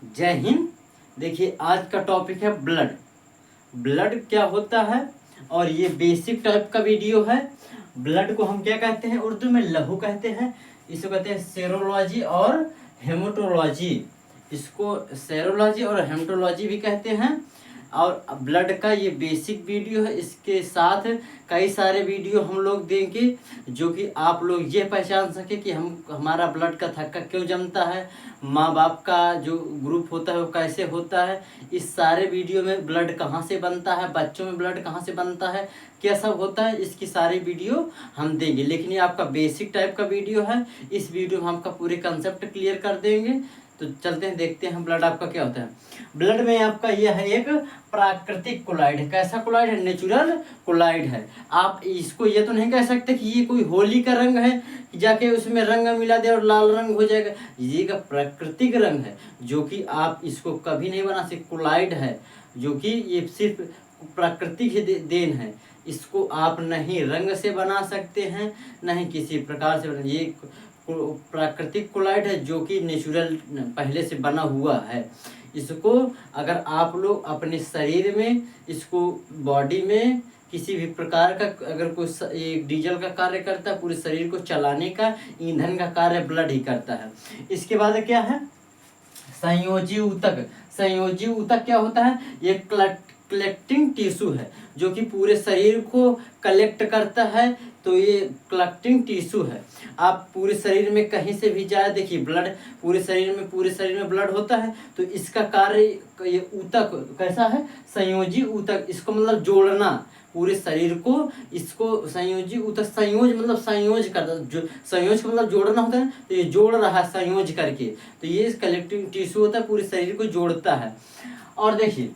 जय हिंद। देखिए आज का टॉपिक है ब्लड। ब्लड क्या होता है और ये बेसिक टाइप का वीडियो है। ब्लड को हम क्या कहते हैं, उर्दू में लहू कहते हैं। इसको कहते हैं सेरोलॉजी और हेमेटोलॉजी। इसको सेरोलॉजी और हेमेटोलॉजी भी कहते हैं। और ब्लड का ये बेसिक वीडियो है। इसके साथ कई सारे वीडियो हम लोग देंगे जो कि आप लोग ये पहचान सके कि हमारा ब्लड का थक्का क्यों जमता है, माँ बाप का जो ग्रुप होता है वो कैसे होता है, इस सारे वीडियो में ब्लड कहाँ से बनता है, बच्चों में ब्लड कहाँ से बनता है, क्या सब होता है, इसकी सारी वीडियो हम देंगे। लेकिन ये आपका बेसिक टाइप का वीडियो है। इस वीडियो में हम आपका पूरे कंसेप्ट क्लियर कर देंगे। तो चलते हैं, देखते हैं ब्लड आपका क्या होता है। ब्लड में आपका यह है एक प्राकृतिक कोलाइड है। कैसा कोलाइड है? नेचुरल कोलाइड है। आप इसको ये तो नहीं कह सकते कि ये कोई होली का रंग है कि जाके उसमें रंग मिला दे और लाल रंग हो जाएगा। ये का प्राकृतिक रंग है जो कि आप इसको कभी नहीं बना सकते। कोलाइड है जो कि ये सिर्फ प्राकृतिक ही देन है। इसको आप नहीं रंग से बना सकते हैं, नहीं किसी प्रकार से ये प्राकृतिक कोलाइड है जो कि नेचुरल पहले से बना हुआ है। इसको अगर आप लोग अपने शरीर में, इसको बॉडी में किसी भी प्रकार का अगर कोई एक डीजल का कार्य करता है, पूरे शरीर को चलाने का ईंधन का कार्य ब्लड ही करता है। इसके बाद क्या है? संयोजी ऊतक। संयोजी ऊतक क्या होता है? ये कलेक्टिंग टिश्यू है जो कि पूरे शरीर को कलेक्ट करता है। तो ये कलेक्टिंग टिश्यू है। आप पूरे शरीर में कहीं से भी जाए, देखिए ब्लड पूरे शरीर में ब्लड होता है। तो इसका कार्य ये ऊतक कैसा है? संयोजी ऊतक। इसको मतलब जोड़ना पूरे शरीर को, इसको संयोजी ऊतक। संयोज मतलब संयोज करता, जो संयोज का मतलब जोड़ना होता है। तो ये जोड़ रहा है संयोज करके। तो ये कलेक्टिंग टिश्यू होता है, पूरे शरीर को जोड़ता है। और देखिए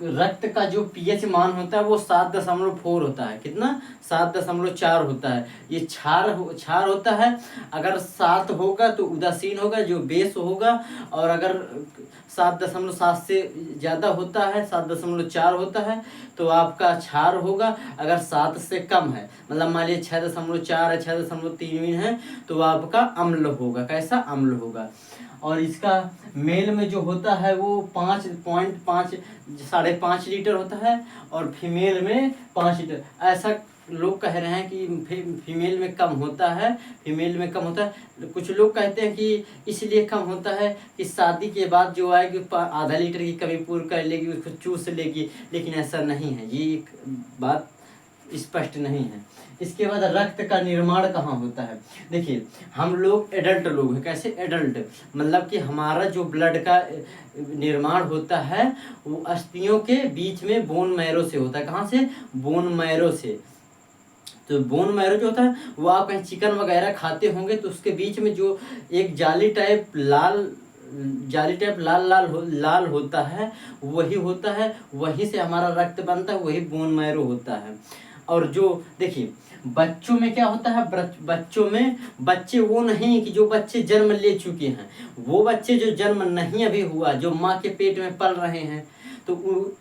रक्त का जो पीएच मान होता है वो 7.4 होता है। कितना? 7.4 होता है। ये क्षार होता है। अगर 7 होगा तो उदासीन होगा, जो बेस होगा। और अगर 7.7 से ज़्यादा होता है, 7.4 होता है, तो आपका क्षार होगा। अगर 7 से कम है, मतलब मान लीजिए 6.4 है, 6.3 है, तो आपका अम्ल होगा। कैसा? अम्ल होगा। और इसका मेल में जो होता है वो 5.5 5.5 लीटर होता है और फीमेल में 5 लीटर। ऐसा लोग कह रहे हैं कि फीमेल में कम होता है, फीमेल में कम होता है। कुछ लोग कहते हैं कि इसलिए कम होता है कि शादी के बाद जो आएगी आधा लीटर की कमी पूरी कर लेगी, उसको चूस लेगी। लेकिन ऐसा नहीं है, ये एक बात स्पष्ट नहीं है। इसके बाद रक्त का निर्माण कहाँ होता है? देखिए हम लोग एडल्ट लोग हैं। कैसे एडल्ट? मतलब कि हमारा जो ब्लड का निर्माण होता है वो अस्थियों के बीच में बोन मैरो से होता है। कहाँ से? बोन मैरो से। तो बोन मैरो जो होता है वो आप कहीं चिकन वगैरह खाते होंगे तो उसके बीच में जो एक जाली टाइप लाल लाल होता है, वही होता है। वहीं से हमारा रक्त बनता है, वही बोन मैरो होता है। और जो देखिए बच्चों में क्या होता है? बच्चों में बच्चे वो नहीं कि जो बच्चे जन्म ले चुके हैं, वो बच्चे जो जन्म नहीं अभी हुआ, जो माँ के पेट में पल रहे हैं, तो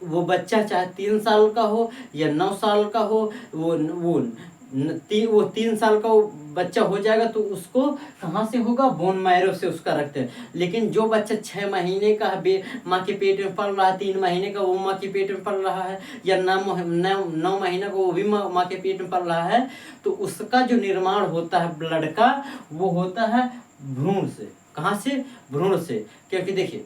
वो बच्चा चाहे 3 साल का हो या 9 साल का हो, वो 3 साल का वो बच्चा हो जाएगा तो उसको कहाँ से होगा? बोन मैरो से उसका रक्त है। लेकिन जो बच्चा 6 महीने का माँ के पेट में पल रहा है, 3 महीने का वो माँ के पेट में पल रहा है, या 9 महीने का वो भी माँ के पेट में पल रहा है, तो उसका जो निर्माण होता है ब्लड का, वो होता है भ्रूण से। कहाँ से? भ्रूण से। क्योंकि देखिए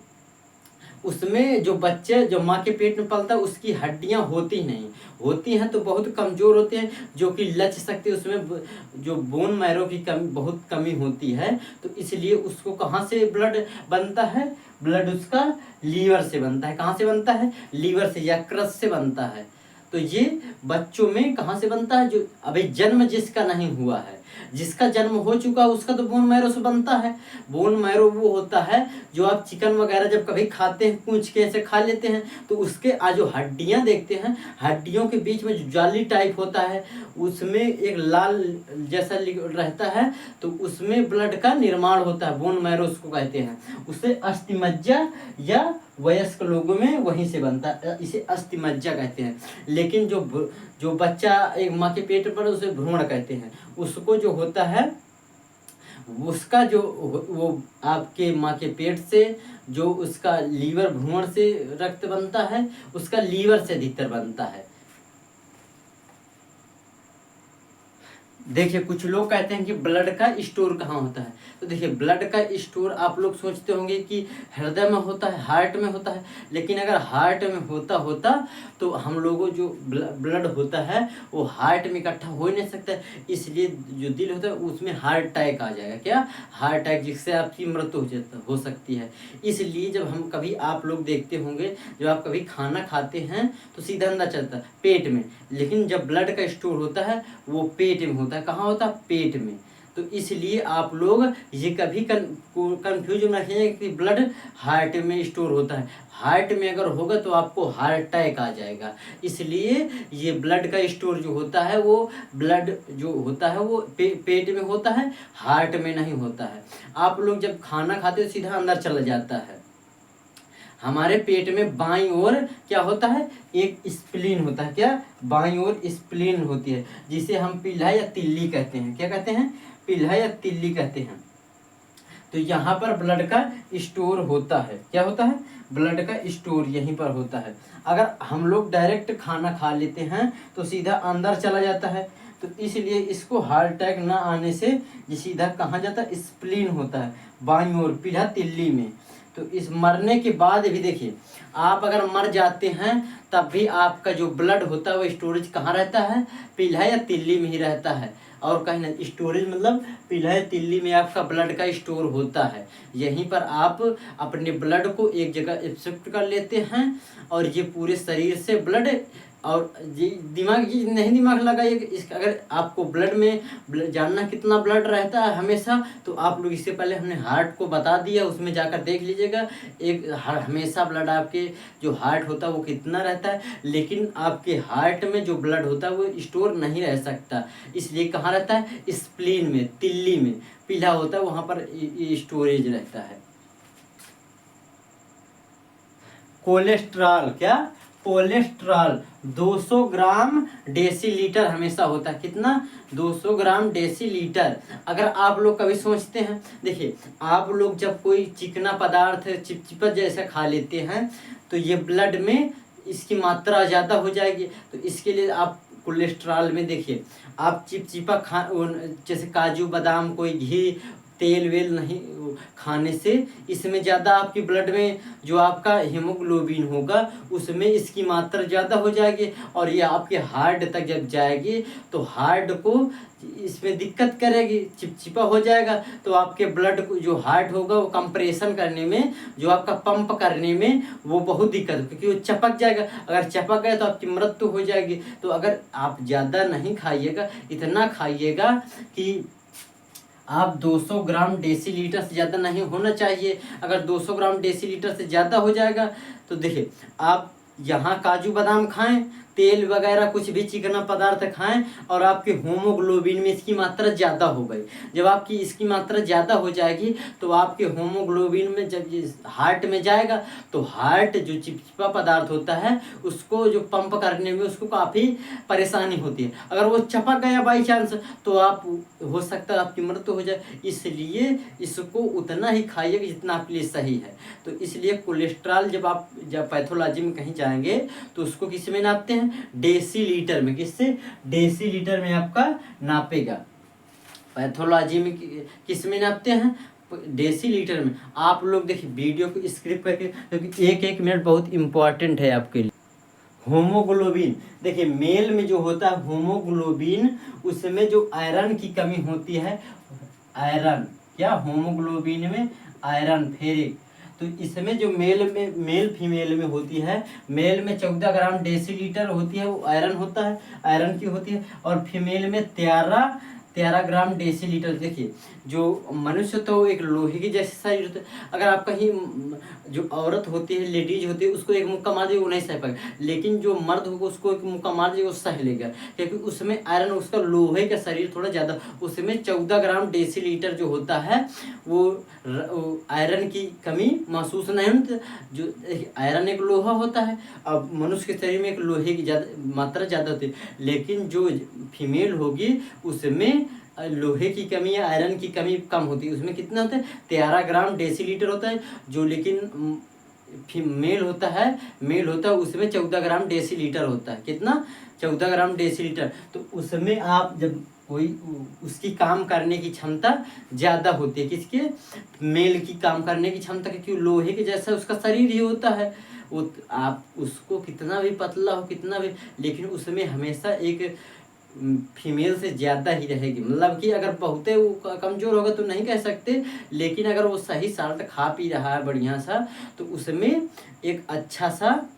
उसमें जो बच्चे जो माँ के पेट में पलता है उसकी हड्डियां होती नहीं, होती हैं तो बहुत कमज़ोर होते हैं, जो कि लच सकते, उसमें जो बोन मैरो की बहुत कमी होती है। तो इसलिए उसको कहाँ से ब्लड बनता है? ब्लड उसका लीवर से बनता है। कहाँ से बनता है? लीवर से, यकृत से बनता है। तो ये बच्चों में कहाँ से बनता है? जो अभी जन्म जिसका नहीं हुआ है, जिसका जन्म हो चुका उसका तो बोन मैरो से बनता है। बोन मैरो वो होता है जो आप चिकन वगैरह जब कभी खाते हैं, पूंछ के ऐसे खा लेते हैं, तो उसके जो हड्डियां देखते हैं, हड्डियों के बीच में जो जाली टाइप होता है, उसमें एक लाल जैसा रहता है, तो उसमें ब्लड का निर्माण होता है। बोन मैरो उसको कहते हैं। उसे अस्थिमज्जा या वयस्क लोगों में वहीं से बनता है, इसे अस्थिमज्जा कहते हैं। लेकिन जो बच्चा एक माँ के पेट पर, उसे भ्रूण कहते हैं। उसको जो होता है उसका जो वो आपके माँ के पेट से जो उसका लीवर भ्रूण से रक्त बनता है, उसका लीवर से अधिकतर बनता है। देखिए कुछ लोग कहते हैं कि ब्लड का स्टोर कहाँ होता है, तो देखिए ब्लड का स्टोर आप लोग सोचते होंगे कि हृदय में होता है, हार्ट में होता है, लेकिन अगर हार्ट में होता तो हम लोगों जो ब्लड होता है वो हार्ट में इकट्ठा हो ही नहीं सकता है। इसलिए जो दिल होता है उसमें हार्ट अटैक आ जाएगा, क्या हार्ट अटैक, जिससे आपकी मृत्यु हो सकती है। इसलिए जब हम कभी आप लोग देखते होंगे, जब आप कभी खाना खाते हैं तो सीधा अंदर चलता है पेट में, लेकिन जब ब्लड का स्टोर होता है वो पेट में होता है। कहाँ होता है? पेट में। तो इसलिए आप लोग ये कभी कंफ्यूज न रखिए कि ब्लड हार्ट में स्टोर होता है। हार्ट में अगर होगा तो आपको हार्ट अटैक आ जाएगा। इसलिए ये ब्लड का स्टोर जो होता है वो ब्लड जो होता है वो पेट में होता है, हार्ट में नहीं होता है। आप लोग जब खाना खाते हो सीधा अंदर चला जाता है। हमारे पेट में बाईं ओर क्या होता है? एक स्प्लीन होता है। क्या? बाईं ओर स्प्लीन होती है, जिसे हम पिल्हा या तिल्ली कहते हैं। क्या कहते हैं? पिल्हा या तिल्ली कहते हैं। तो यहाँ पर ब्लड का स्टोर होता है। क्या होता है? ब्लड का स्टोर यहीं पर होता है। अगर हम लोग डायरेक्ट खाना खा लेते हैं तो सीधा अंदर चला जाता है। तो इसलिए इसको हार्ट अटैक ना आने से ये सीधा कहाँ जाता है? स्प्लीन होता है बाईं ओर, पिल्हा तिल्ली में। तो इस मरने के बाद भी देखिए, आप अगर मर जाते हैं तब भी आपका जो ब्लड होता है वो स्टोरेज कहाँ रहता है? पिल्हा या तिल्ली में ही रहता है, और कहीं नहीं। स्टोरेज मतलब पिल्हा या तिल्ली में आपका ब्लड का स्टोर होता है। यहीं पर आप अपने ब्लड को एक जगह शिफ्ट कर लेते हैं, और ये पूरे शरीर से ब्लड, और ये दिमाग, ये नहीं दिमाग लगाइए। इस अगर आपको ब्लड में जानना कितना ब्लड रहता है हमेशा, तो आप लोग इससे पहले हमने हार्ट को बता दिया, उसमें जाकर देख लीजिएगा। एक हमेशा ब्लड आपके जो हार्ट होता है वो कितना रहता है, लेकिन आपके हार्ट में जो ब्लड होता है वो स्टोर नहीं रह सकता। इसलिए कहाँ रहता है? स्प्लीन में, तिल्ली में पीला होता है, वहाँ पर ये स्टोरेज रहता है। कोलेस्ट्रॉल, क्या? कोलेस्ट्रॉल 200 ग्राम डेसीलीटर हमेशा होता है। कितना? 200 ग्राम डेसीलीटर। अगर आप लोग कभी सोचते हैं, देखिए आप लोग जब कोई चिकना पदार्थ चिपचिपा जैसा खा लेते हैं तो ये ब्लड में इसकी मात्रा ज़्यादा हो जाएगी। तो इसके लिए आप कोलेस्ट्रॉल में देखिए, आप चिपचिपा जैसे काजू बादाम, कोई घी तेल वेल नहीं खाने से इसमें ज़्यादा आपकी ब्लड में जो आपका हीमोग्लोबिन होगा उसमें इसकी मात्रा ज़्यादा हो जाएगी, और ये आपके हार्ट तक जब जाएगी तो हार्ट को इसमें दिक्कत करेगी, चिपचिपा हो जाएगा। तो आपके ब्लड को जो हार्ट होगा वो कंप्रेशन करने में, जो आपका पंप करने में वो बहुत दिक्कत हो, क्योंकि वो चपक जाएगा। अगर चपक गया तो आपकी मृत्यु हो जाएगी। तो अगर आप ज़्यादा नहीं खाइएगा, इतना खाइएगा कि आप 200 ग्राम डेसीलीटर से ज़्यादा नहीं होना चाहिए। अगर 200 ग्राम डेसीलीटर से ज़्यादा हो जाएगा तो देखिए, आप यहाँ काजू बादाम खाएं, तेल वगैरह कुछ भी चिकना पदार्थ खाएं, और आपके होमोग्लोबिन में इसकी मात्रा ज़्यादा हो गई। जब आपकी इसकी मात्रा ज़्यादा हो जाएगी तो आपके होमोग्लोबिन में जब ये हार्ट में जाएगा तो हार्ट जो चिपचिपा पदार्थ होता है उसको जो पंप करने में उसको काफ़ी परेशानी होती है। अगर वो चपक गया बाई चांस तो आप हो सकता है आपकी मृत्यु हो जाए। इसलिए इसको उतना ही खाइए जितना आपके लिए सही है। तो इसलिए कोलेस्ट्रॉल जब पैथोलॉजी में कहीं जाएंगे तो उसको किस में नापते हैं? डेसीलीटर में। किससे? डेसीलीटर में आपका नापेगा। पैथोलॉजी में किस में नापते हैं? डेसीलीटर में। आप लोग देखिए वीडियो को स्क्रिप्ट करके, क्योंकि एक एक मिनट बहुत इंपॉर्टेंट है आपके लिए। होमोग्लोबिन, देखिए मेल में जो होता है होमोग्लोबिन, उसमें जो आयरन की कमी होती है, आयरन, क्या? होमोग्लोबिन में आयरन, फेरिक। तो इसमें जो मेल फीमेल में होती है, मेल में 14 ग्राम डेसीलीटर होती है, वो आयरन होता है, आयरन की होती है, और फीमेल में 13 ग्राम डेसीलीटर। देखिए जो मनुष्य तो एक लोहे की जैसी शरीर होता है। अगर आप कहीं जो औरत होती है, लेडीज होती है, उसको एक मुक्का मार देगा वो नहीं सह पाएगा, लेकिन जो मर्द होगा उसको एक मुक्का मार देगा वो सह लेगा, क्योंकि उसमें आयरन, उसका लोहे का शरीर थोड़ा ज़्यादा, उसमें 14 ग्राम डेसीलीटर जो होता है वो आयरन की कमी महसूस नहीं होती। जो आयरन एक लोहा होता है, अब मनुष्य के शरीर में एक लोहे की ज़्यादा मात्रा ज़्यादा होती है, लेकिन जो फीमेल होगी उसमें लोहे की कमी या आयरन की कमी कम होती है। उसमें कितना होता है 13 ग्राम डेसीलीटर होता है, जो लेकिन मेल होता है उसमें 14 ग्राम डेसीलीटर होता है। कितना? 14 ग्राम डेसीलीटर। तो उसमें आप जब कोई उसकी काम करने की क्षमता ज़्यादा होती है, किसके? मेल की काम करने की क्षमता, क्योंकि लोहे के जैसा उसका शरीर ही होता है। वो आप उसको कितना भी पतला हो, कितना भी, लेकिन उसमें हमेशा एक फीमेल से ज़्यादा ही रहेगी। मतलब कि अगर बहुत वो कमज़ोर होगा तो नहीं कह सकते, लेकिन अगर वो सही साल्ट खा पी रहा है बढ़िया सा, तो उसमें एक अच्छा सा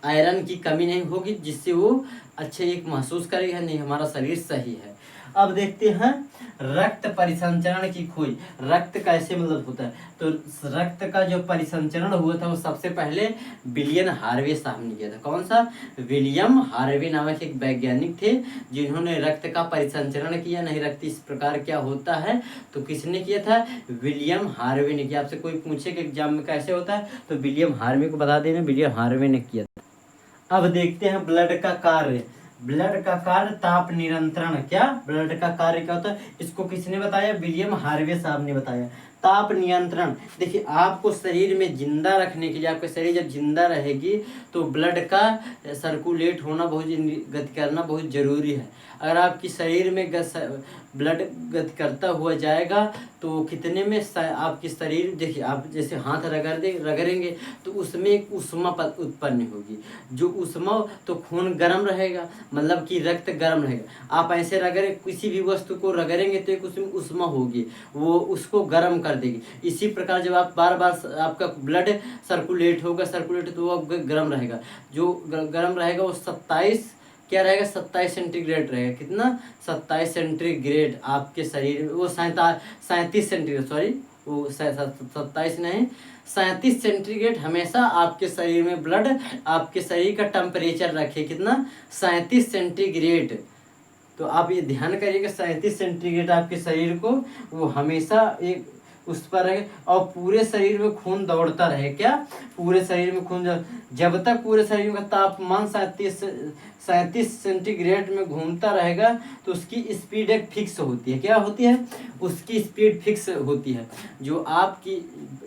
आयरन की कमी नहीं होगी, जिससे वो अच्छे एक महसूस करेगा, नहीं हमारा शरीर सही है। अब देखते हैं रक्त परिसंचरण की खोज। रक्त कैसे मतलब होता है? तो रक्त का जो परिसंचरण हुआ था वो सबसे पहले विलियम हार्वे साहब ने किया था। कौन सा? विलियम हार्वे नामक एक वैज्ञानिक थे जिन्होंने रक्त का परिसंचरण किया। नहीं, रक्त इस प्रकार क्या होता है, तो किसने किया था? विलियम हार्वे ने किया। आपसे कोई पूछे कि एग्जाम में कैसे होता है, तो विलियम हार्वे को बता देना, विलियम हार्वे ने किया था। अब देखते हैं ब्लड का कार्य। ब्लड का कार्य ताप नियंत्रण। क्या ब्लड का कार्य क्या होता है? इसको किसने बताया? विलियम हार्वे साहब ने बताया। ताप नियंत्रण। देखिए, आपको शरीर में जिंदा रखने के लिए, आपका शरीर जब जिंदा रहेगी तो ब्लड का सर्कुलेट होना बहुत, गति करना बहुत जरूरी है। अगर आपकी शरीर में ब्लड गति करता हुआ जाएगा तो कितने में आपकी शरीर, देखिए आप जैसे हाथ रगड़ेंगे तो उसमें एक ऊष्मा उत्पन्न होगी। जो ऊष्मा, तो खून गर्म रहेगा, मतलब कि रक्त गर्म रहेगा। आप ऐसे किसी भी वस्तु को रगड़ेंगे तो एक उसमें ऊष्मा होगी, वो उसको गर्म कर देगी। इसी प्रकार जब आप बार बार आपका ब्लड सर्कुलेट तो वो गर्म रहेगा। जो गर्म रहेगा वो 27 क्या रहेगा? 27 सेंटीग्रेड रहेगा। कितना? 27 सेंटीग्रेड आपके शरीर में। वो 37 सेंटीग्रेड, सॉरी, वो 27 नहीं, 37 सेंटीग्रेड हमेशा आपके शरीर में ब्लड, आपके शरीर का टेम्परेचर रखे। कितना? 37 सेंटीग्रेड। तो आप ये ध्यान करिएगा, 37 सेंटीग्रेड आपके शरीर को वो हमेशा एक उस पर रहे, और पूरे शरीर में खून दौड़ता रहे। क्या? पूरे शरीर में खून, जब तक पूरे शरीर का तापमान 37 सेंटीग्रेड में घूमता रहेगा तो उसकी स्पीड एक फिक्स होती है। क्या होती है? उसकी स्पीड फिक्स होती है। जो आपकी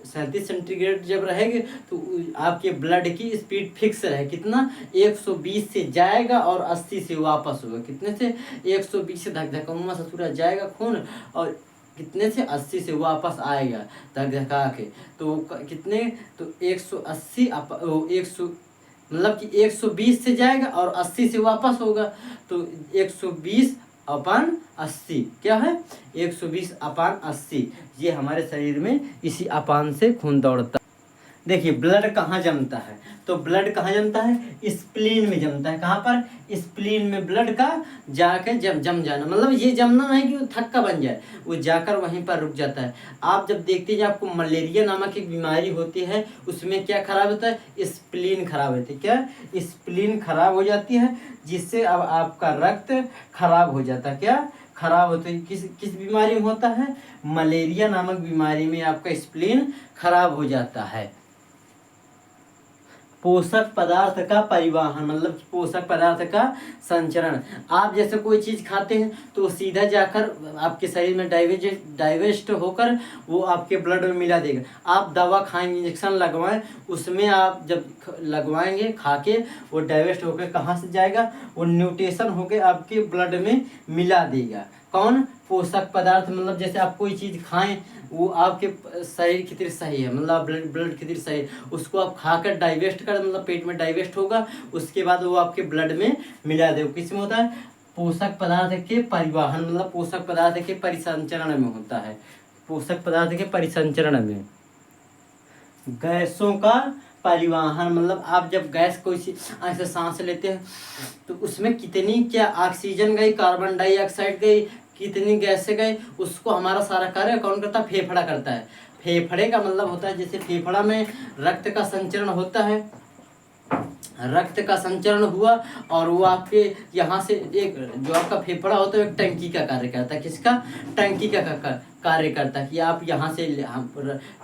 37 सेंटीग्रेड जब रहेगी तो आपके ब्लड की स्पीड फिक्स रहे। कितना? 120 से जाएगा और 80 से वापस होगा। कितने से? 120 से धक धका ससुरा जाएगा खून, और कितने से? 80 से वापस आएगा धक धका के। तो कितने? तो 180 100, मतलब कि 120 से जाएगा और 80 से वापस होगा। तो 120/80 क्या है? 120/80। ये हमारे शरीर में इसी अपान से खून दौड़ता है। देखिए, ब्लड कहाँ जमता है? तो ब्लड कहाँ जमता है? स्प्लीन में जमता है। कहाँ पर? स्प्लीन में ब्लड का जाके जम जाना, मतलब ये जमना नहीं कि वो थक्का बन जाए, वो जाकर वहीं पर रुक जाता है। आप जब देखते हैं आपको मलेरिया नामक एक बीमारी होती है, उसमें क्या खराब होता है? स्प्लीन खराब होती है। क्या? स्प्लीन खराब हो जाती है, जिससे अब आपका रक्त खराब हो जाता है। क्या खराब होता है? किस बीमारी में होता है? मलेरिया नामक बीमारी में आपका स्प्लीन खराब हो जाता है। पोषक पदार्थ का परिवहन, मतलब पोषक पदार्थ का संचरण। आप जैसे कोई चीज़ खाते हैं तो सीधा जाकर आपके शरीर में डाइजेस्ट होकर वो आपके ब्लड में मिला देगा। आप दवा खाएंगे, इंजेक्शन लगवाएं, उसमें आप जब लगवाएंगे खा के, वो डाइजेस्ट होकर कहाँ से जाएगा? वो न्यूट्रिशन होकर आपके ब्लड में मिला देगा। कौन? पोषक पदार्थ। मतलब जैसे आप कोई चीज़ खाएं, वो आपके शरीर की तरह सही है, मतलब ब्लड की तरह सही है, उसको आप खाकर डाइजेस्ट कर, मतलब पेट में डाइजेस्ट होगा, उसके बाद वो आपके ब्लड में मिला दे। किस में होता है? पोषक पदार्थ के परिवहन, मतलब पोषक पदार्थ के परिसंचरण में होता है। पोषक पदार्थ के परिसंचरण में। गैसों का परिवहन, मतलब आप जब गैस कोई सी ऐसे सांस लेते हैं तो उसमें कितनी क्या ऑक्सीजन गई, कार्बन डाइऑक्साइड गई, कितनी गैसें गई, उसको हमारा सारा कार्य कौन करता है? फेफड़ा करता है। फेफड़े का मतलब होता है, जैसे फेफड़ा में रक्त का संचरण होता है, रक्त का संचरण हुआ और वो आपके यहाँ से एक जो आपका फेफड़ा होता है एक टंकी का कार्य करता है। किसका? टंकी का कार्य करता है कि आप यहाँ से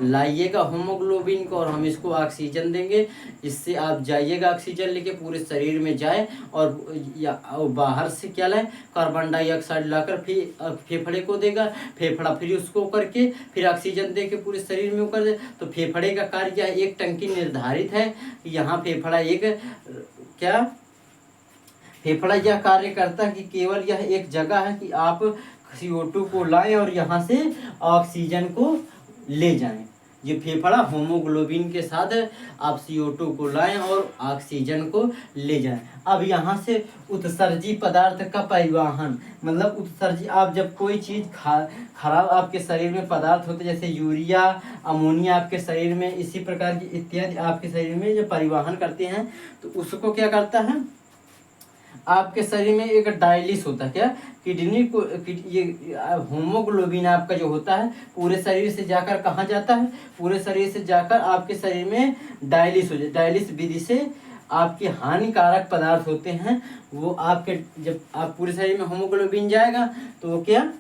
लाइएगा हीमोग्लोबिन को और हम इसको ऑक्सीजन देंगे, इससे आप जाइएगा ऑक्सीजन लेके पूरे शरीर में जाए और बाहर से क्या लाए, कार्बन डाइऑक्साइड लाकर फिर फेफड़े को देगा, फेफड़ा फिर उसको करके फिर ऑक्सीजन दे के पूरे शरीर में कर दे। तो फेफड़े का कार्य क्या है, एक टंकी निर्धारित है कि यहाँ फेफड़ा एक क्या फेफड़ा यह कार्य करता है कि केवल यह एक जगह है कि आप CO2 को लाएं और यहाँ से ऑक्सीजन को ले जाएं। ये फेफड़ा हीमोग्लोबिन के साथ आप CO2 को लाएं और ऑक्सीजन को ले जाएं। अब यहाँ से उत्सर्जी पदार्थ का परिवहन, मतलब उत्सर्जी, आप जब कोई चीज़ खराब आपके शरीर में पदार्थ होते जैसे यूरिया, अमोनिया आपके शरीर में इसी प्रकार की इत्यादि आपके शरीर में जो परिवहन करते हैं, तो उसको क्या करता है, आपके शरीर में एक डायलिस होता है, क्या किडनी को ये हीमोग्लोबिन आपका जो होता है पूरे शरीर से जाकर कहाँ जाता है, पूरे शरीर से जाकर आपके शरीर में डायलिस हो जाए। डायलिस विधि से आपके हानिकारक पदार्थ होते हैं वो आपके, जब आप पूरे शरीर में हीमोग्लोबिन जाएगा तो वो क्या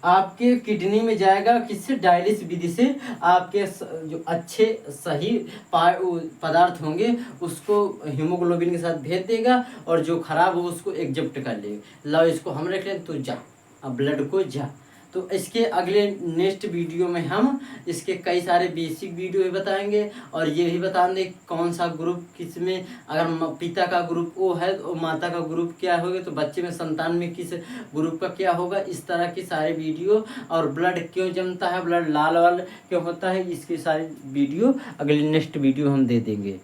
आपके किडनी में जाएगा, किससे, डायलिस विधि से आपके जो अच्छे सही पदार्थ होंगे उसको हीमोग्लोबिन के साथ भेज देगा और जो खराब हो उसको एग्जप्ट कर लेगा। लो इसको हम रख लें, तो जा अब ब्लड को जा। तो इसके अगले नेक्स्ट वीडियो में हम इसके कई सारे बेसिक वीडियो भी बताएंगे और ये भी बताएंगे कौन सा ग्रुप किस में, अगर पिता का ग्रुप O है तो माता का ग्रुप क्या होगा, तो बच्चे में संतान में किस ग्रुप का क्या होगा। इस तरह के सारे वीडियो, और ब्लड क्यों जमता है, ब्लड लाल वाल क्यों होता है, इसके सारे वीडियो अगले नेक्स्ट वीडियो हम दे देंगे।